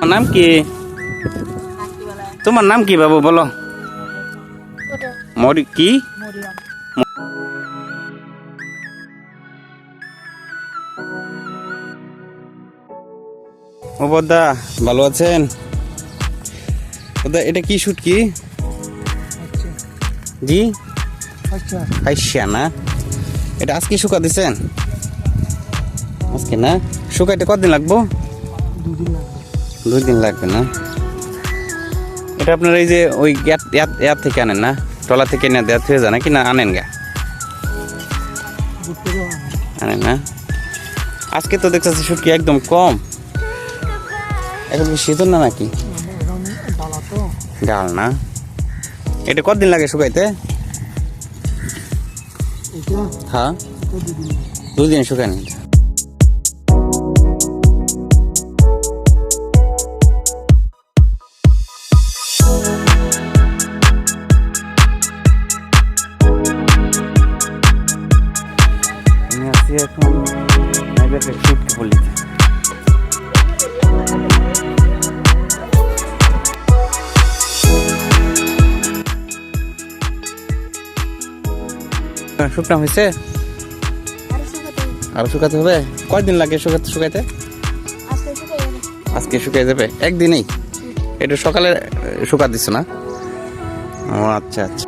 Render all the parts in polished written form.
নাম কি? তোমার নাম কি বাবু বলো? মরি কি? ও বদ্দা ভালো আছেন? বদ্দা এটা কি শুটকি? জি আইসা না, এটা আজকে শুকা দিছেন? আজকে না, শুকাইতে কতদিন লাগবো? 2 দিন লাগবে না? এটা আপনার এই যে ওই ইয়ার থেকে আনেন না, টলা থেকে না দেওয়া থেকে যায় নাকি না আনেন গা? আনেন না? আজকে তো দেখতেছি শুটকি একদম কম, এখন কি শীতল না নাকি? ডাল না? এটা কতদিন লাগে শুকাইতে? হ্যাঁ 2 দিন শুকান। আমি আছি এখন শুটকি বলি। শুকনা হয়েছে, আরো শুকাতে হবে? কয়দিন লাগে শুকাইতে? আজকে শুকাই যাবে একদিনেই? এটা সকালে শুকা দিচ্ছ না? ও আচ্ছা আচ্ছা।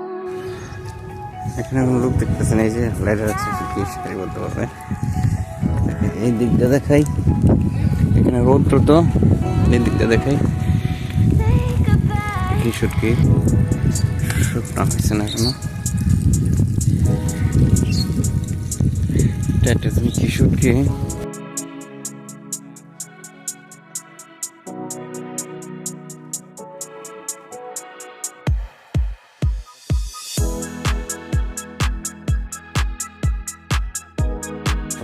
এখানে লোক দেখতেছেন, এই যে লাইটার আছে, কি বলতে পারবে? এই দিকটা দেখাই, এখানে রোদ তো এই দিকটা দেখাই। কি শুটকি শুকনা হয়েছে না এখনো? তুমি কি শুটকি?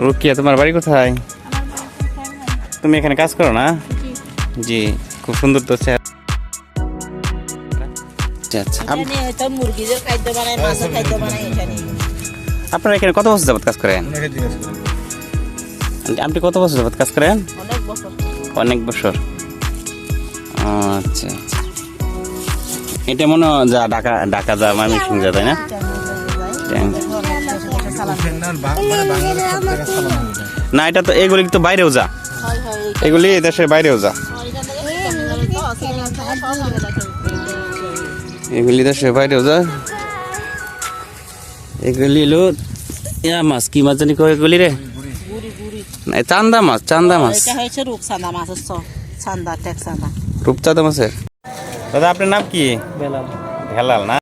রুকিয়া, তোমার বাড়ি কোথায়? তুমি এখানে কাজ করো না? জি, খুব সুন্দর তো। আপনারা এখানে কত বছর যাবত কাজ করেন? আপনি কত বছর যাবত কাজ করেন? অনেক বছর। আচ্ছা, এটা মনে হয় যা ঢাকা যা ময়মনসিং যা, তাই না? না, এটা তো এগুলি তো বাইরেও যা, এগুলি দেশের বাইরেও যা, এগুলি দেশের বাইরেও যা। এগুলি হলো ইয়া মাছ, কি মাছ জানি কয় এগুলি রে? চান্দা মাছ, চান্দা মাছ, রূপচাঁদা মাছের। দাদা আপনার নাম কি? ভেলাল না?